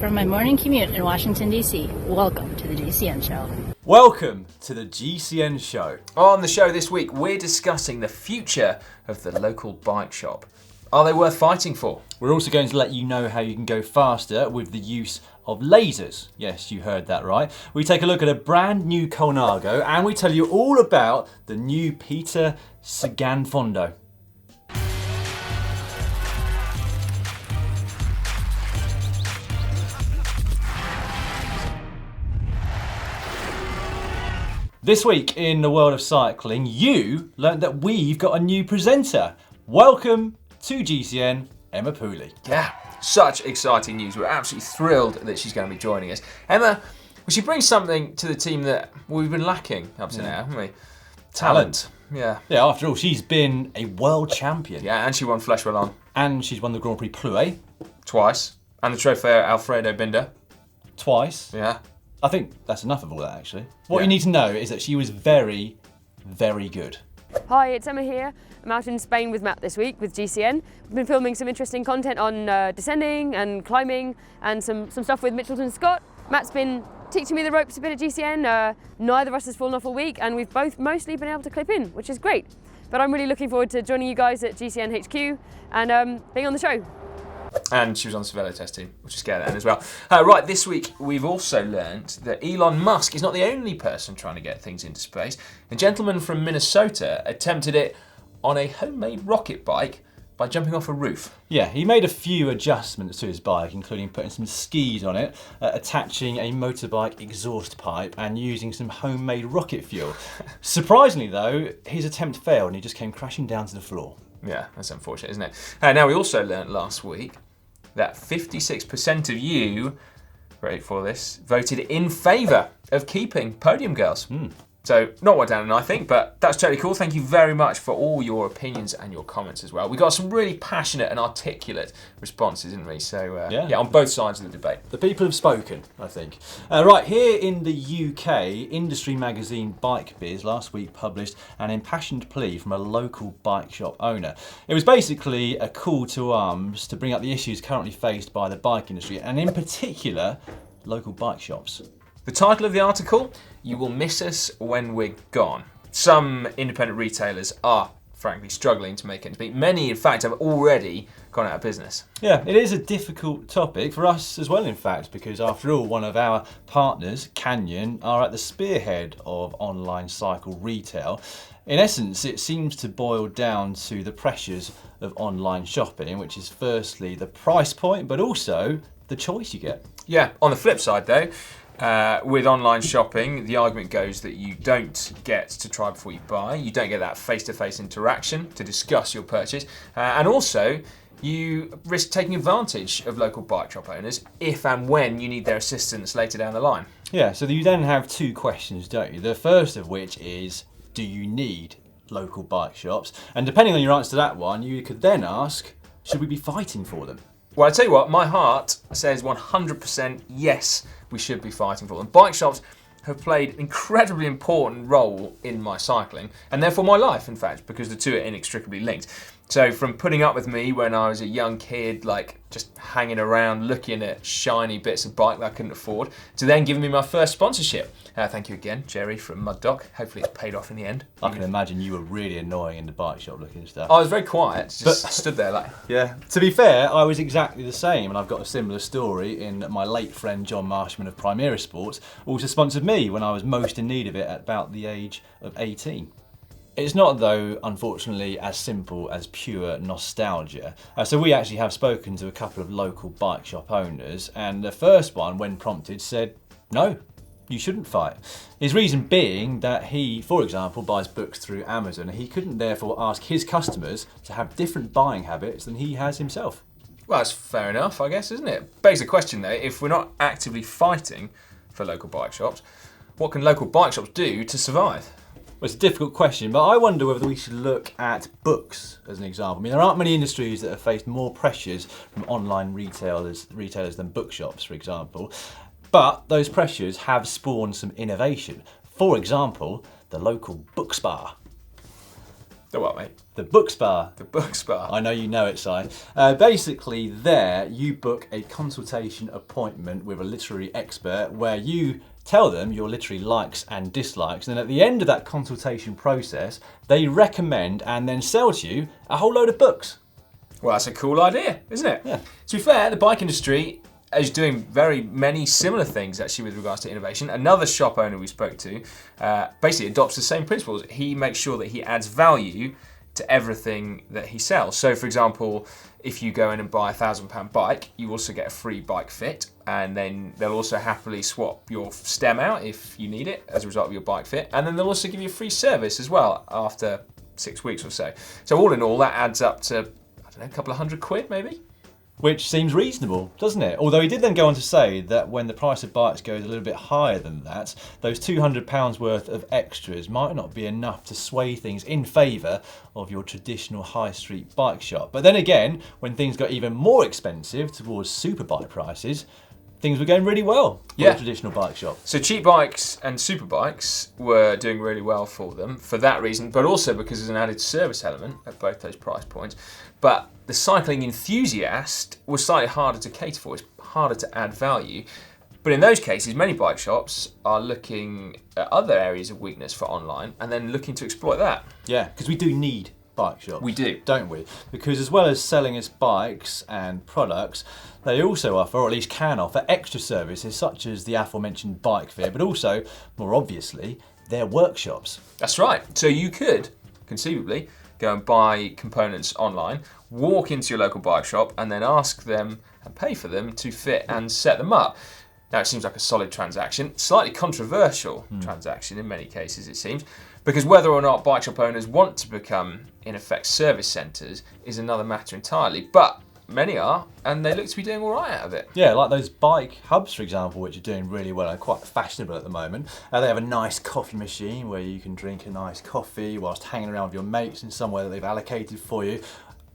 from my morning commute in Washington, D.C. Welcome to the GCN Show. Welcome to the GCN Show. On the show this week, we're discussing the future of the local bike shop. Are they worth fighting for? We're also going to let you know how you can go faster with the use of lasers. Yes, you heard that right. We take a look at a brand new Colnago and we tell you all about the new Peter Sagan-Fondo. This week in the world of cycling, you learnt that we've got a new presenter. Welcome to GCN, Emma Pooley. Yeah, such exciting news. We're absolutely thrilled that she's going to be joining us. Emma, well, she brings something to the team that we've been lacking up to now, haven't we? Talent. Yeah. Yeah, after all, she's been a world champion. Yeah, and she won Flèche Wallonne. And she's won the Grand Prix Plouay. Twice. And the Trofeo Alfredo Binder. Twice. Yeah. I think that's enough of all that, actually. What you need to know is that she was very, very good. Hi, it's Emma here. I'm out in Spain with Matt this week with GCN. We've been filming some interesting content on descending and climbing and some stuff with Mitchelton Scott. Matt's been teaching me the ropes a bit at GCN. Neither of us has fallen off all week and we've both mostly been able to clip in, which is great. But I'm really looking forward to joining you guys at GCN HQ and being on the show. And she was on the Cervelo test team, which is scary as well. Right, this week we've also learned that Elon Musk is not the only person trying to get things into space. A gentleman from Minnesota attempted it on a homemade rocket bike by jumping off a roof. Yeah, he made a few adjustments to his bike, including putting some skis on it, attaching a motorbike exhaust pipe and using some homemade rocket fuel. Surprisingly though, his attempt failed and he just came crashing down to the floor. Yeah, that's unfortunate, isn't it? Now, we also learnt last week that 56% of you, ready for this, voted in favour of keeping Podium Girls. So, not what Dan and I think, but that's totally cool. Thank you very much for all your opinions and your comments as well. We got some really passionate and articulate responses, didn't we? So, yeah, on both sides of the debate. The people have spoken, I think. Right, here in the UK, industry magazine Bike Biz last week published an impassioned plea from a local bike shop owner. It was basically a call to arms to bring up the issues currently faced by the bike industry, and in particular, local bike shops. The title of the article, You Will Miss Us When We're Gone. Some independent retailers are, frankly, struggling to make ends meet. Many, in fact, have already gone out of business. Yeah, it is a difficult topic for us as well, in fact, because after all, one of our partners, Canyon, are at the spearhead of online cycle retail. In essence, it seems to boil down to the pressures of online shopping, which is firstly the price point, but also the choice you get. Yeah, on the flip side though, with online shopping, the argument goes that you don't get to try before you buy, you don't get that face-to-face interaction to discuss your purchase, and also you risk taking advantage of local bike shop owners if and when you need their assistance later down the line. Yeah, so you then have two questions, don't you? The first of which is, do you need local bike shops? And depending on your answer to that one, you could then ask, should we be fighting for them? Well, I tell you what, my heart says 100% yes, we should be fighting for them. Bike shops have played an incredibly important role in my cycling, and therefore my life, in fact, because the two are inextricably linked. So from putting up with me when I was a young kid, like just hanging around looking at shiny bits of bike that I couldn't afford, to then giving me my first sponsorship. Thank you again, Jerry from Mud Doc. Hopefully it's paid off in the end. I can imagine you were really annoying in the bike shop looking at stuff. I was very quiet, just stood there like... Yeah. To be fair, I was exactly the same, and I've got a similar story in my late friend John Marshman of Primera Sports also sponsored me when I was most in need of it at about the age of 18. It's not, though, unfortunately, as simple as pure nostalgia. So we actually have spoken to a couple of local bike shop owners, and the first one, when prompted, said, no, you shouldn't fight. His reason being that he, for example, buys books through Amazon, and he couldn't therefore ask his customers to have different buying habits than he has himself. Well, that's fair enough, I guess, isn't it? Begs the question, though, if we're not actively fighting for local bike shops, what can local bike shops do to survive? Well, it's a difficult question, but I wonder whether we should look at books as an example. I mean, there aren't many industries that have faced more pressures from online retailers than bookshops, for example. But those pressures have spawned some innovation. For example, the local book spa. The what, mate? The book spa. The book spa. I know you know it, Si. Basically, there you book a consultation appointment with a literary expert where you tell them your literary likes and dislikes, and at the end of that consultation process, they recommend and then sell to you a whole load of books. Well, that's a cool idea, isn't it? Yeah. To be fair, the bike industry is doing very many similar things actually with regards to innovation. Another shop owner we spoke to basically adopts the same principles. He makes sure that he adds value to everything that he sells. So for example, if you go in and buy a £1,000 bike, you also get a free bike fit, and then they'll also happily swap your stem out if you need it as a result of your bike fit, and then they'll also give you a free service as well after 6 weeks or so. So all in all, that adds up to, I don't know, a couple of £100 maybe? Which seems reasonable, doesn't it? Although he did then go on to say that when the price of bikes goes a little bit higher than that, those £200 worth of extras might not be enough to sway things in favour of your traditional high street bike shop. But then again, when things got even more expensive towards superbike prices, things were going really well for the traditional bike shop. So cheap bikes and super bikes were doing really well for them for that reason, but also because there's an added service element at both those price points. But the cycling enthusiast was slightly harder to cater for. It's harder to add value. But in those cases, many bike shops are looking at other areas of weakness for online and then looking to exploit that. Yeah, because we do need bike shops. We do. Don't we? Because as well as selling us bikes and products, they also offer, or at least can offer, extra services such as the aforementioned bike fit, but also, more obviously, their workshops. That's right. So you could, conceivably, go and buy components online, walk into your local bike shop, and then ask them and pay for them to fit and set them up. Now, it seems like a solid transaction, slightly controversial transaction in many cases, it seems, because whether or not bike shop owners want to become, in effect, service centres is another matter entirely. But many are, and they look to be doing all right out of it. Yeah, like those bike hubs, for example, which are doing really well and quite fashionable at the moment. They have a nice coffee machine where you can drink a nice coffee whilst hanging around with your mates in somewhere that they've allocated for you.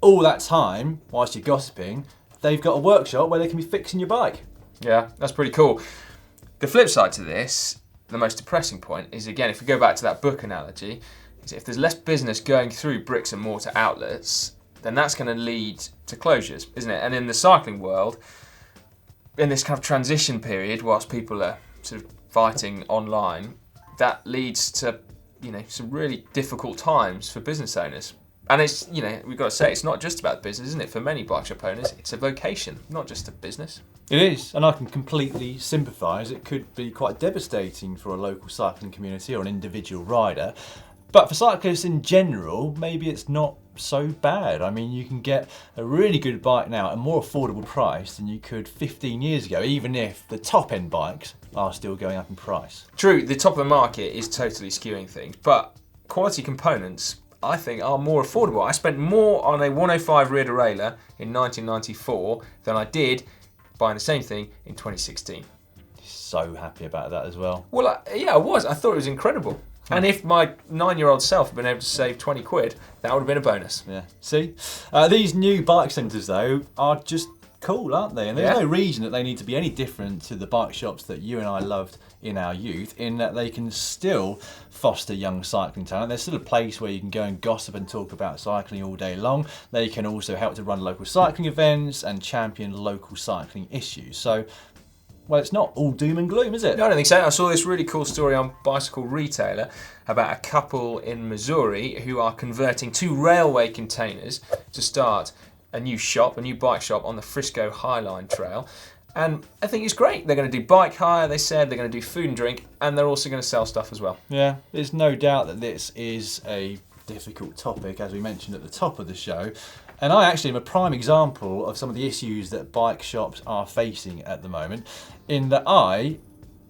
All that time, whilst you're gossiping, they've got a workshop where they can be fixing your bike. Yeah, that's pretty cool. The flip side to this, the most depressing point, is again, if we go back to that book analogy, is if there's less business going through bricks and mortar outlets, then that's going to lead to closures, isn't it? And in the cycling world, in this kind of transition period, whilst people are sort of fighting online, that leads to, you know, some really difficult times for business owners. And it's, you know, we've got to say, it's not just about business, isn't it? For many bike shop owners, it's a vocation, not just a business. It is, and I can completely sympathise. It could be quite devastating for a local cycling community or an individual rider. But for cyclists in general, maybe it's not so bad. I mean, you can get a really good bike now at a more affordable price than you could 15 years ago, even if the top end bikes are still going up in price. True, the top of the market is totally skewing things, but quality components, I think, are more affordable. I spent more on a 105 rear derailleur in 1994 than I did buying the same thing in 2016. So happy about that as well. Well, yeah, I was. I thought it was incredible. And if my 9-year-old self had been able to save 20 quid, that would have been a bonus. Yeah. See? These new bike centres, though, are just cool, aren't they? And there's no reason that they need to be any different to the bike shops that you and I loved in our youth, in that they can still foster young cycling talent. There's still a place where you can go and gossip and talk about cycling all day long. They can also help to run local cycling events and champion local cycling issues. So, well, it's not all doom and gloom, is it? No, I don't think so. I saw this really cool story on Bicycle Retailer about a couple in Missouri who are converting 2 railway containers to start a new shop, a new bike shop on the Frisco Highline Trail. And I think it's great. They're going to do bike hire, they said, they're going to do food and drink, and they're also going to sell stuff as well. Yeah, there's no doubt that this is a difficult topic, as we mentioned at the top of the show. And I actually am a prime example of some of the issues that bike shops are facing at the moment, in that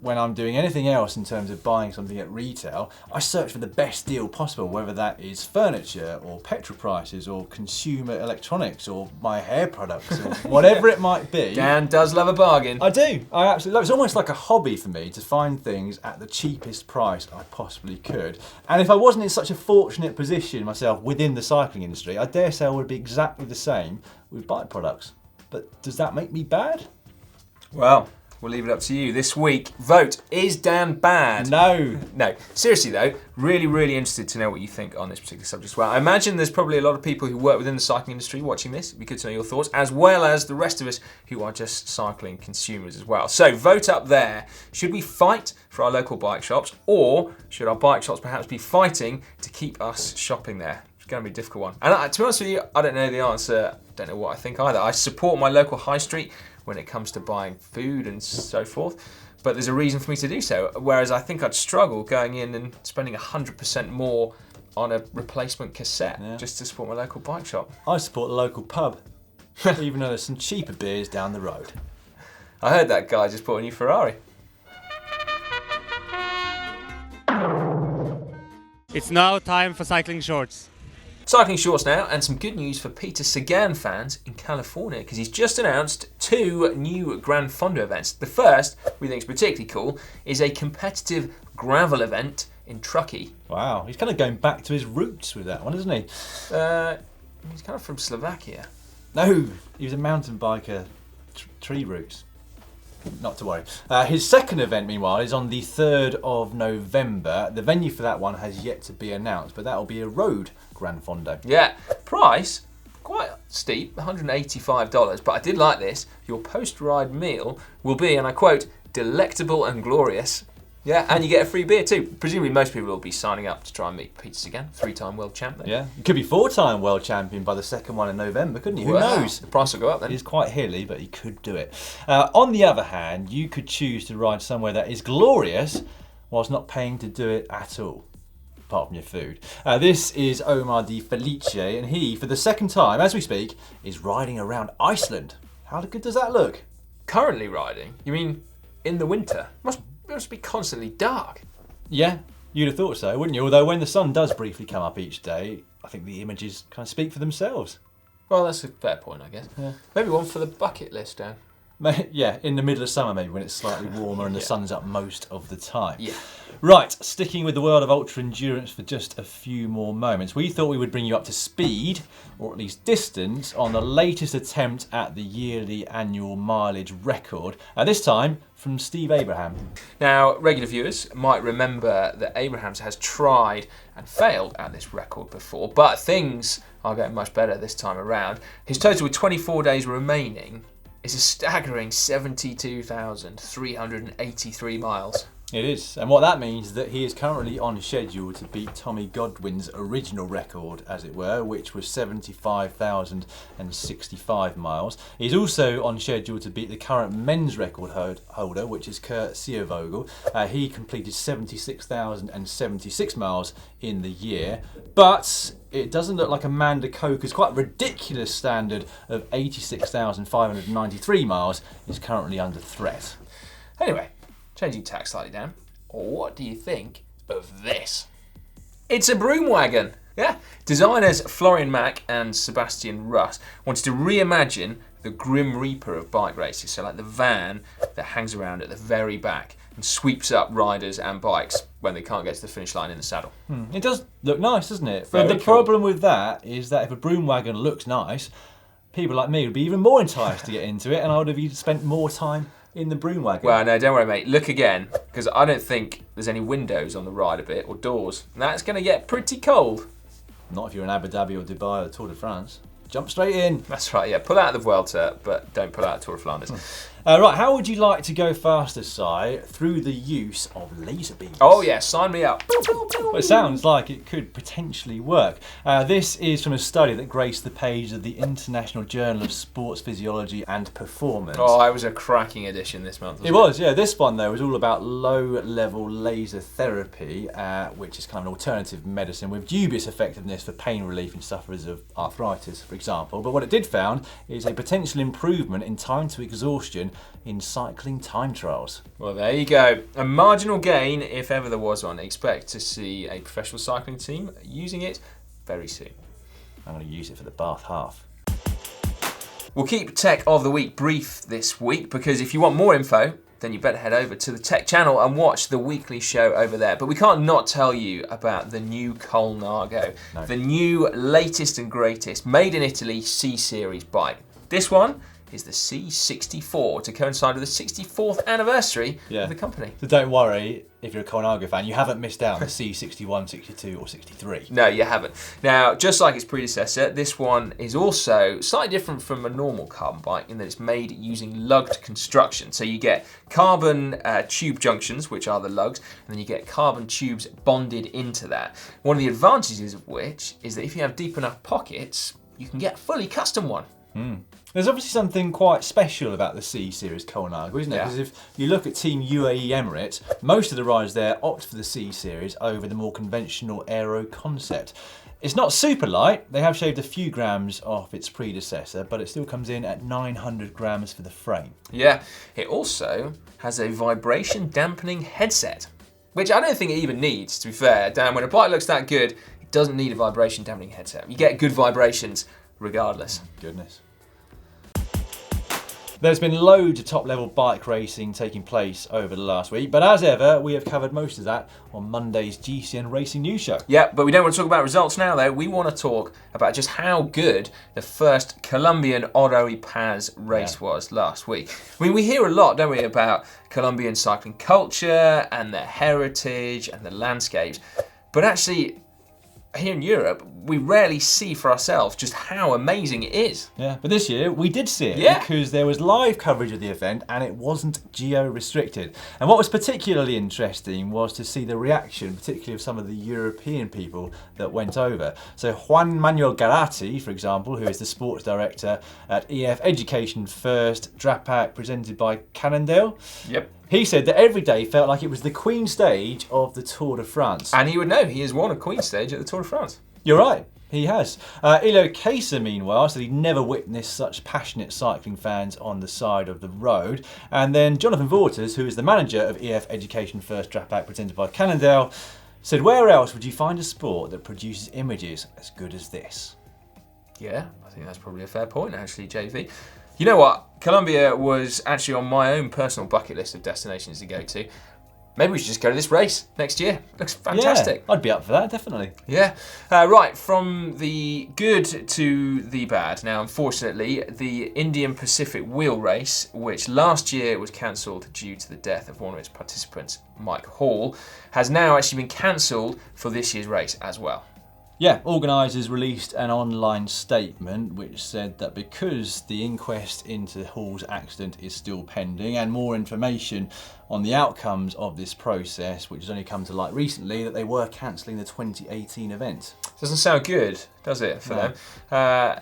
when I'm doing anything else in terms of buying something at retail, I search for the best deal possible, whether that is furniture or petrol prices or consumer electronics or my hair products or whatever it might be. Dan does love a bargain. I do. I absolutely love it. It's almost like a hobby for me to find things at the cheapest price I possibly could. And if I wasn't in such a fortunate position myself within the cycling industry, I dare say I would be exactly the same with bike products. But does that make me bad? Well, We'll leave it up to you. This week, vote, is Dan bad? No. No. Seriously though, really interested to know what you think on this particular subject as well. I imagine there's probably a lot of people who work within the cycling industry watching this. It'd be good to know your thoughts, as well as the rest of us who are just cycling consumers as well. So vote up there. Should we fight for our local bike shops, or should our bike shops perhaps be fighting to keep us shopping there? It's going to be a difficult one. And to be honest with you, I don't know the answer. Don't know what I think either. I support my local high street when it comes to buying food and so forth, but there's a reason for me to do so. Whereas I think I'd struggle going in and spending 100% more on a replacement cassette just to support my local bike shop. I support the local pub, even though there's some cheaper beers down the road. I heard that guy just bought a new Ferrari. It's now time for cycling shorts. Cycling shorts now, and some good news for Peter Sagan fans in California, because he's just announced 2 new Gran-Fondo events. The first, we think is particularly cool, is a competitive gravel event in Truckee. Wow, he's kind of going back to his roots with that one, isn't he? He's kind of from Slovakia. No, he was a mountain biker, tree roots. Not to worry. His second event, meanwhile, is on the 3rd of November. The venue for that one has yet to be announced, but that will be a road Gran-Fondo. Yeah, price, quite steep, $185, but I did like this. Your post-ride meal will be, and I quote, delectable and glorious. Yeah, and you get a free beer too. Presumably most people will be signing up to try and meet Peter Sagan, 3-time world champion. Yeah, you could be 4-time world champion by the second one in November, couldn't you? Who Wow. knows? The price will go up then. It is quite hilly, but he could do it. On the other hand, you could choose to ride somewhere that is glorious whilst not paying to do it at all, apart from your food. This is Omar Di Felice, and he, for the second time, as we speak, is riding around Iceland. How good does that look? Currently riding? You mean in the winter? It must be constantly dark. Yeah, you'd have thought so, wouldn't you? Although when the sun does briefly come up each day, I think the images kind of speak for themselves. Well, that's a fair point, I guess. Yeah. Maybe one for the bucket list, Dan. Yeah, in the middle of summer maybe, when it's slightly warmer and the sun's up most of the time. Yeah. Right, sticking with the world of ultra endurance for just a few more moments, we thought we would bring you up to speed, or at least distance, on the latest attempt at the yearly annual mileage record, this time from Steve Abraham. Now, regular viewers might remember that Abrahams has tried and failed at this record before, but things are getting much better this time around. His total with 24 days remaining is a staggering 72,383 miles. It is, and what that means is that he is currently on schedule to beat Tommy Godwin's original record, as it were, which was 75,065 miles. He's also on schedule to beat the current men's record holder, which is Kurt Seervogel. He completed 76,076 miles in the year, but it doesn't look like Amanda Coker's quite ridiculous standard of 86,593 miles is currently under threat. Anyway, changing tack slightly, Dan. What do you think of this? It's a broom wagon. Yeah. Designers Florian Mack and Sebastian Russ wanted to reimagine the Grim Reaper of bike races. So like the van that hangs around at the very back and sweeps up riders and bikes when they can't get to the finish line in the saddle. It does look nice, doesn't it? Very But the cool. problem with that is that if a broom wagon looks nice, people like me would be even more enticed to get into it, and I would have spent more time in the broom wagon. Well, no, don't worry, mate. Look again, because I don't think there's any windows on the ride a bit, or doors. And that's going to get pretty cold. Not if you're in Abu Dhabi or Dubai or Tour de France. Jump straight in. That's right, yeah. Pull out of the Vuelta, but don't pull out of Tour of Flanders. Right, how would you like to go faster, Si, through the use of laser beams? Oh, yeah, sign me up. Well, it sounds like it could potentially work. This is from a study that graced the page of the International Journal of Sports Physiology and Performance. Oh, it was a cracking edition this month. It was, yeah. This one, though, was all about low-level laser therapy, which is kind of an alternative medicine with dubious effectiveness for pain relief in sufferers of arthritis, for example. But what it did found is a potential improvement in time to exhaustion in cycling time trials. Well, there you go. A marginal gain, if ever there was one. Expect to see a professional cycling team using it very soon. I'm going to use it for the Bath half. We'll keep Tech of the Week brief this week, because if you want more info, then you better head over to the Tech channel and watch the weekly show over there. But we can't not tell you about the new Colnago, the new latest and greatest, made in Italy C-Series bike. This one is the C64 to coincide with the 64th anniversary of the company. So don't worry if you're a Colnago fan, you haven't missed out on the C61, 62 or 63. No, you haven't. Now, just like its predecessor, this one is also slightly different from a normal carbon bike in that it's made using lugged construction. So you get carbon tube junctions, which are the lugs, and then you get carbon tubes bonded into that. One of the advantages of which is that if you have deep enough pockets, you can get a fully custom one. There's obviously something quite special about the C Series Colnago, isn't there? Because if you look at Team UAE Emirates, most of the riders there opt for the C Series over the more conventional aero concept. It's not super light, they have shaved a few grams off its predecessor, but it still comes in at 900 grams for the frame. Yeah, it also has a vibration dampening headset, which I don't think it even needs, to be fair. Dan, when a bike looks that good, it doesn't need a vibration dampening headset. You get good vibrations regardless. Goodness. There's been loads of top-level bike racing taking place over the last week, but as ever, we have covered most of that on Monday's GCN Racing News Show. Yeah, but we don't want to talk about results now, though. We want to talk about just how good the first Colombian Oro Y Paz race was last week. I mean, we hear a lot, don't we, about Colombian cycling culture and their heritage and the landscapes, but actually, here in Europe, we rarely see for ourselves just how amazing it is. Yeah, but this year we did see it because there was live coverage of the event and it wasn't geo-restricted. And what was particularly interesting was to see the reaction, particularly of some of the European people that went over. So Juan Manuel Garati, for example, who is the sports director at EF Education First Drapac presented by Cannondale. Yep. He said that every day felt like it was the Queen stage of the Tour de France. And he would know, he has won a Queen stage at the Tour de France. You're right, he has. Ilo Kesa, meanwhile, said he'd never witnessed such passionate cycling fans on the side of the road. And then Jonathan Waters, who is the manager of EF Education First Drapac presented by Cannondale, said, where else would you find a sport that produces images as good as this? Yeah, I think that's probably a fair point, actually, JV. You know what? Colombia was actually on my own personal bucket list of destinations to go to. Maybe we should just go to this race next year. Looks fantastic. Yeah, I'd be up for that, definitely. Yeah. Right, from the good to the bad. Now, unfortunately, the Indian Pacific Wheel Race, which last year was cancelled due to the death of one of its participants, Mike Hall, has now actually been cancelled for this year's race as well. Yeah, organisers released an online statement which said that because the inquest into Hall's accident is still pending and more information on the outcomes of this process, which has only come to light recently, that they were cancelling the 2018 event. Doesn't sound good, does it, for them?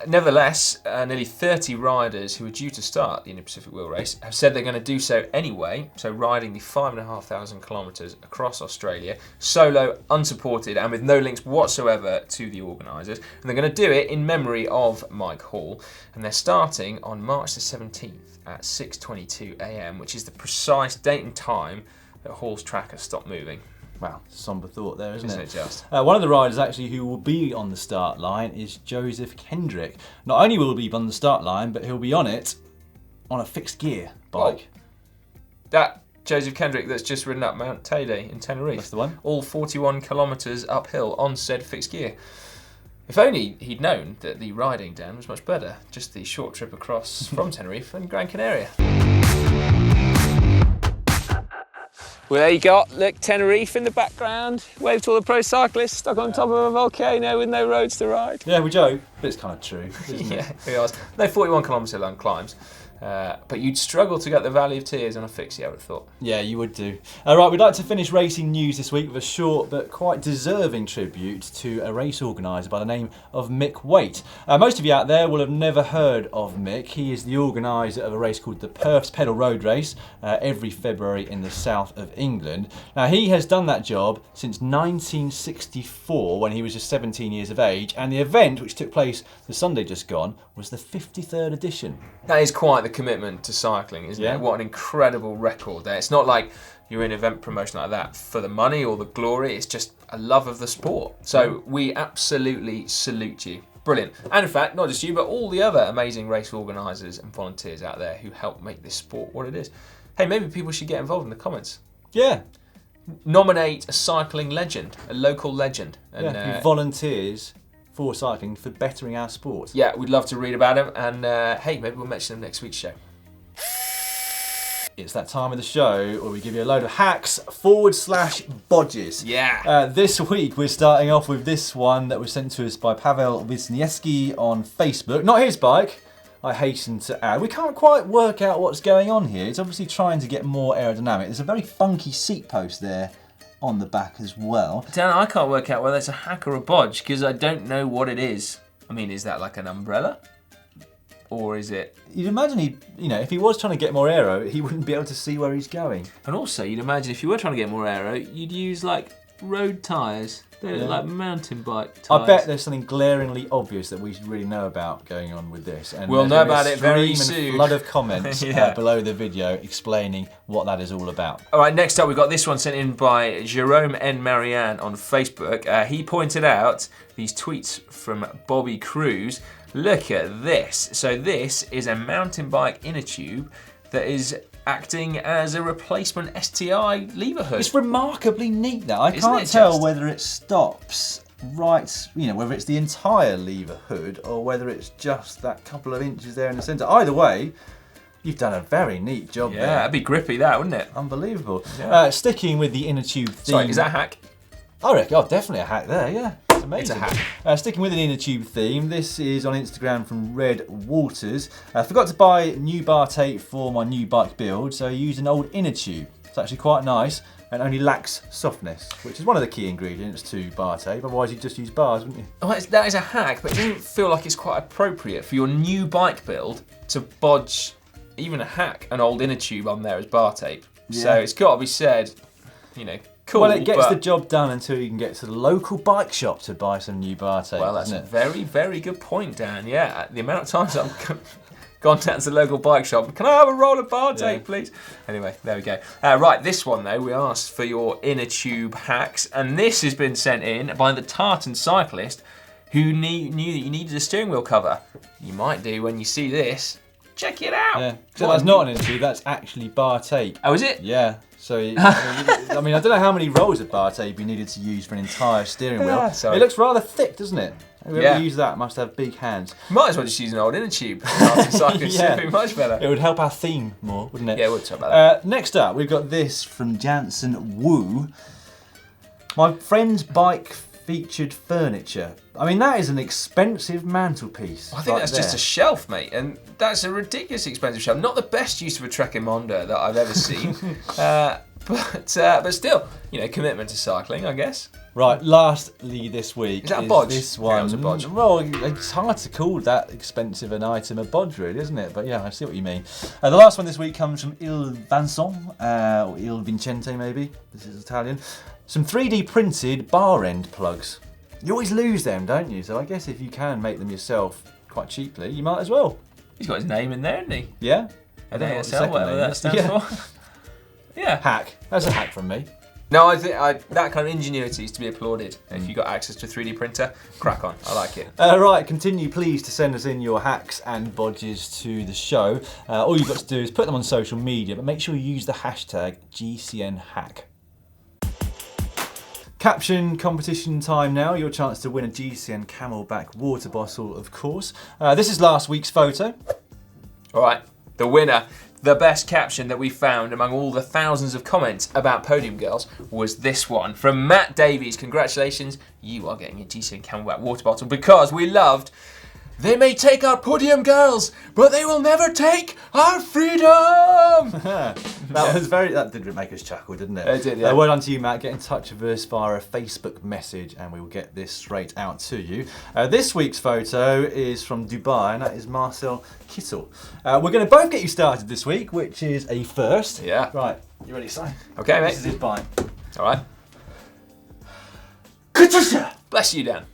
Nevertheless, nearly 30 riders who are due to start the Indian Pacific Wheel Race have said they're going to do so anyway, so riding the 5,500 kilometres across Australia, solo, unsupported, and with no links whatsoever to the organisers. And they're going to do it in memory of Mike Hall, and they're starting on March the 17th at 6:22 a.m, which is the precise date and time that Hall's tracker stopped moving. Wow, somber thought there, isn't it? Just? One of the riders actually who will be on the start line is Joseph Kendrick. Not only will he be on the start line, but he'll be on it on a fixed gear bike. Oh, that Joseph Kendrick that's just ridden up Mount Teide in Tenerife. That's the one. All 41 kilometres uphill on said fixed gear. If only he'd known that the riding, Dan, was much better. Just the short trip across from Tenerife and Gran Canaria. Well, there you got, look, Tenerife in the background. Wave to all the pro cyclists stuck on top of a volcano with no roads to ride. Yeah, we joke, but it's kind of true, isn't it? Yeah, we are. No 41 kilometre long climbs. But you'd struggle to get the Valley of Tears on a fixie, I would have thought. Yeah, you would do. Right, we'd like to finish racing news this week with a short but quite deserving tribute to a race organiser by the name of Mick Waite. Most of you out there will have never heard of Mick. He is the organiser of a race called the Perth's Pedal Road Race every February in the south of England. Now, he has done that job since 1964 when he was just 17 years of age, and the event, which took place the Sunday just gone, was the 53rd edition. That is quite the commitment to cycling, isn't it? What an incredible record there. It's not like you're in event promotion like that for the money or the glory, it's just a love of the sport. So we absolutely salute you. Brilliant. And in fact, not just you, but all the other amazing race organisers and volunteers out there who help make this sport what it is. Hey, maybe people should get involved in the comments. Yeah. Nominate a cycling legend, a local legend. And, who volunteers for cycling for bettering our sport. Yeah, we'd love to read about them, and hey, maybe we'll mention them next week's show. It's that time of the show where we give you a load of hacks /bodges. Yeah. This week we're starting off with this one that was sent to us by Pavel Wisniewski on Facebook. Not his bike, I hasten to add. We can't quite work out what's going on here. It's obviously trying to get more aerodynamic. There's a very funky seat post there on the back as well. Dan, I can't work out whether it's a hack or a bodge because I don't know what it is. I mean, is that like an umbrella? Or is it... You'd imagine if he was trying to get more aero, he wouldn't be able to see where he's going. And also, you'd imagine if you were trying to get more aero, you'd use like road tyres. They look like mountain bike tyres. I bet there's something glaringly obvious that we should really know about going on with this. And we'll know about it very soon. A flood of comments below the video explaining what that is all about. All right, next up we've got this one sent in by Jerome N. Marianne on Facebook. He pointed out these tweets from Bobby Cruz. Look at this. So this is a mountain bike inner tube that is acting as a replacement STI lever hood. It's remarkably neat that. I Isn't can't it tell just? whether it stops right, whether it's the entire lever hood or whether it's just that couple of inches there in the centre. Either way, you've done a very neat job there. Yeah, that'd be grippy that, wouldn't it? Unbelievable. Yeah. Sticking with the inner tube theme. Sorry, is that a hack? I reckon, definitely a hack there, yeah. It's amazing. It's a hack. Sticking with an inner tube theme, this is on Instagram from Red Waters. Forgot to buy new bar tape for my new bike build, so I used an old inner tube. It's actually quite nice and only lacks softness, which is one of the key ingredients to bar tape. Otherwise, you'd just use bars, wouldn't you? Well, that is a hack, but it doesn't feel like it's quite appropriate for your new bike build to bodge, even a hack, an old inner tube on there as bar tape. Yeah. So it's got to be said, cool. Well, it gets the job done until you can get to the local bike shop to buy some new bar tape. Well, that's a isn't it? very, very good point, Dan. Yeah, the amount of times I've gone down to the local bike shop, can I have a roll of bar tape, please? Anyway, there we go. Right, this one though, we asked for your inner tube hacks, and this has been sent in by the Tartan Cyclist, who knew that you needed a steering wheel cover. You might do when you see this. Check it out. Yeah. So that's not an inner tube, that's actually bar tape. Oh, is it? Yeah. So, I don't know how many rolls of bar tape you needed to use for an entire steering wheel. Sorry. It looks rather thick, doesn't it? Whoever Yeah. used that must have big hands. Might as well just use an old inner tube. Tartan Cyclist Yeah. would be much better. It would help our theme more, wouldn't it? Yeah, we'll talk about that. Next up, we've got this from Jansen Wu. My friend's bike featured furniture. I mean, that is an expensive mantelpiece. I think that's just a shelf, mate, and that's a ridiculously expensive shelf. Not the best use of a Trekkimonder that I've ever seen, but still, commitment to cycling, I guess. Right, lastly this week Is that a bodge? this Yeah, one. it was a bodge. Well, it's hard to call that expensive an item a bodge, really, isn't it? But yeah, I see what you mean. The last one this week comes from Il Vincent, or Il Vincente maybe. This is Italian. Some 3D printed bar end plugs. You always lose them, don't you? So I guess if you can make them yourself quite cheaply, you might as well. He's got his name in there, hasn't he? Yeah? I don't know what the ASL, second whatever name that is. stands Yeah. for. Yeah. Hack. That's a hack from me. No, I think that kind of ingenuity is to be applauded. If you've got access to a 3D printer, crack on. I like it. Right, continue please to send us in your hacks and bodges to the show. All you've got to do is put them on social media, but make sure you use the hashtag GCNHack. Caption competition time now. Your chance to win a GCN Camelback water bottle, of course. This is last week's photo. All right, the winner, the best caption that we found among all the thousands of comments about Podium Girls was this one from Matt Davies. Congratulations, you are getting a GCN Camelback water bottle because we loved. They may take our podium girls, but they will never take our freedom! That did make us chuckle, didn't it? It did, yeah. Well done to you, Matt. Get in touch with us via a Facebook message and we will get this straight out to you. This week's photo is from Dubai and that is Marcel Kittel. We're going to both get you started this week, which is a first. Yeah. Right, you ready, Si? Okay, mate. This is his bike. All right. Bless you, Dan.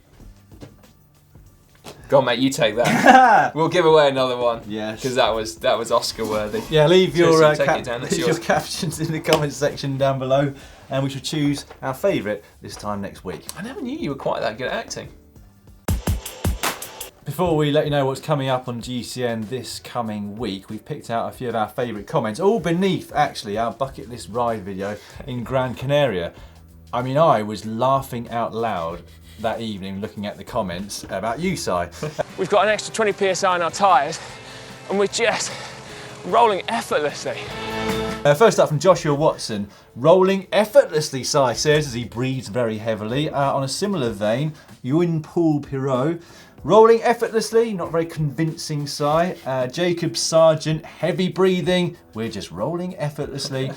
Go on, mate, you take that. We'll give away another one. Yes. Because that was Oscar worthy. Yeah, leave your, Seriously, take it down, it's leave your yours. captions in the comments section down below and we shall choose our favourite this time next week. I never knew you were quite that good at acting. Before we let you know what's coming up on GCN this coming week, we've picked out a few of our favourite comments, all beneath actually our bucket list ride video in Gran Canaria. I mean, I was laughing out loud that evening looking at the comments about you, Si. We've got an extra 20 psi on our tyres, and we're just rolling effortlessly. First up from Joshua Watson, rolling effortlessly, Si says as he breathes very heavily. On a similar vein, Paul Pirot, rolling effortlessly, not very convincing, Si. Jacob Sargent, heavy breathing, we're just rolling effortlessly.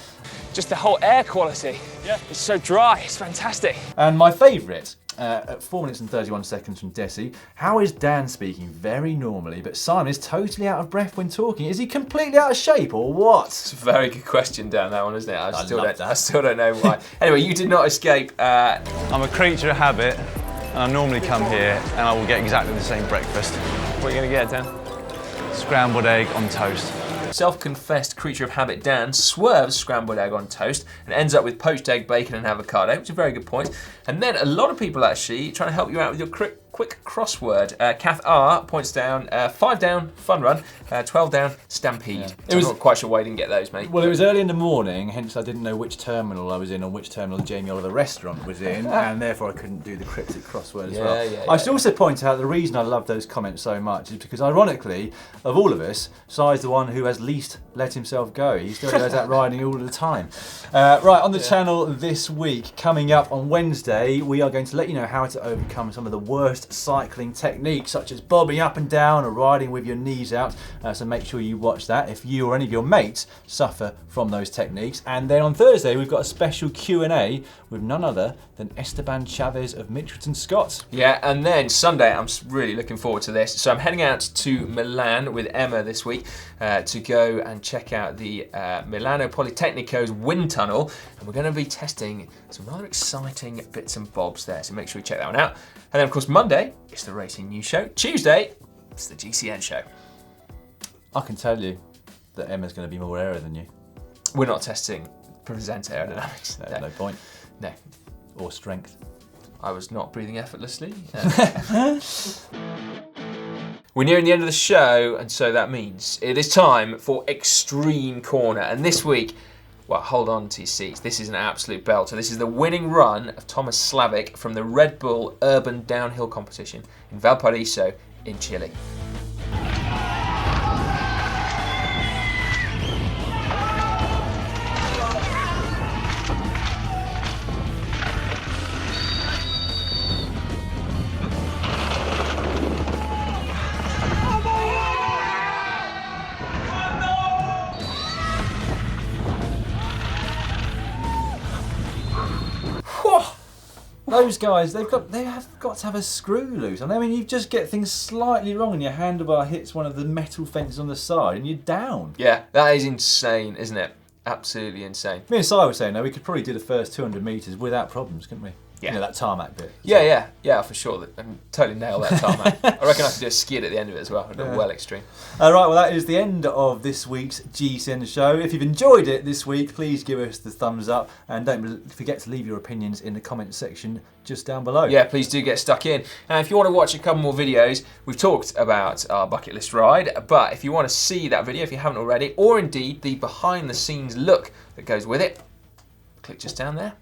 Just the whole air quality. Yeah. It's so dry, it's fantastic. And my favourite, at 4 minutes and 31 seconds from Desi, how is Dan speaking very normally, but Simon is totally out of breath when talking? Is he completely out of shape or what? It's a very good question, Dan, that one, isn't it? I still don't know why. Anyway, you did not escape. I'm a creature of habit, and I normally come here and I will get exactly the same breakfast. What are you going to get, Dan? Scrambled egg on toast. Self-confessed creature of habit Dan swerves scrambled egg on toast and ends up with poached egg, bacon and avocado, which is a very good point. And then a lot of people actually trying to help you out with your quick crossword. Kath R points down, 5 down, fun run, 12 down, stampede. Yeah. I'm not quite sure why you didn't get those, mate. Well, it was early in the morning, hence I didn't know which terminal I was in or which terminal the Jamie Oliver restaurant was in, and therefore I couldn't do the cryptic crossword as well. I should also point out the reason I love those comments so much is because, ironically, of all of us, Si's the one who has least let himself go. He still goes out riding all the time. Right, on the channel this week, coming up on Wednesday, we are going to let you know how to overcome some of the worst cycling techniques, such as bobbing up and down or riding with your knees out. So make sure you watch that if you or any of your mates suffer from those techniques. And then on Thursday, we've got a special Q&A with none other than Esteban Chavez of Mitchelton Scott. Yeah, and then Sunday, I'm really looking forward to this. So I'm heading out to Milan with Emma this week to go and check out the Milano Politecnico's wind tunnel. And we're going to be testing some rather exciting bits and bobs there. So make sure you check that one out. And then, of course, Monday, it's the Racing News Show. Tuesday, it's the GCN Show. I can tell you that Emma's going to be more aero than you. We're not testing presenter aerodynamics. No point. No. Or strength. I was not breathing effortlessly. We're nearing the end of the show, and so that means it is time for Extreme Corner. And this week, well, hold on to your seats. This is an absolute belter. This is the winning run of Thomas Slavic from the Red Bull Urban Downhill Competition in Valparaiso in Chile. Those guys, they have got to have a screw loose. I mean, you just get things slightly wrong and your handlebar hits one of the metal fences on the side and you're down. Yeah, that is insane, isn't it? Absolutely insane. Me and Si were saying, we could probably do the first 200 metres without problems, couldn't we? Yeah. You know, that tarmac bit. Yeah, for sure. I can totally nail that tarmac. I reckon I could do a skid at the end of it as well. Well extreme. Right, well, that is the end of this week's GCN Show. If you've enjoyed it this week, please give us the thumbs up and don't forget to leave your opinions in the comment section just down below. Yeah, please do get stuck in. And if you want to watch a couple more videos, we've talked about our bucket list ride, but if you want to see that video, if you haven't already, or indeed the behind the scenes look that goes with it, click just down there.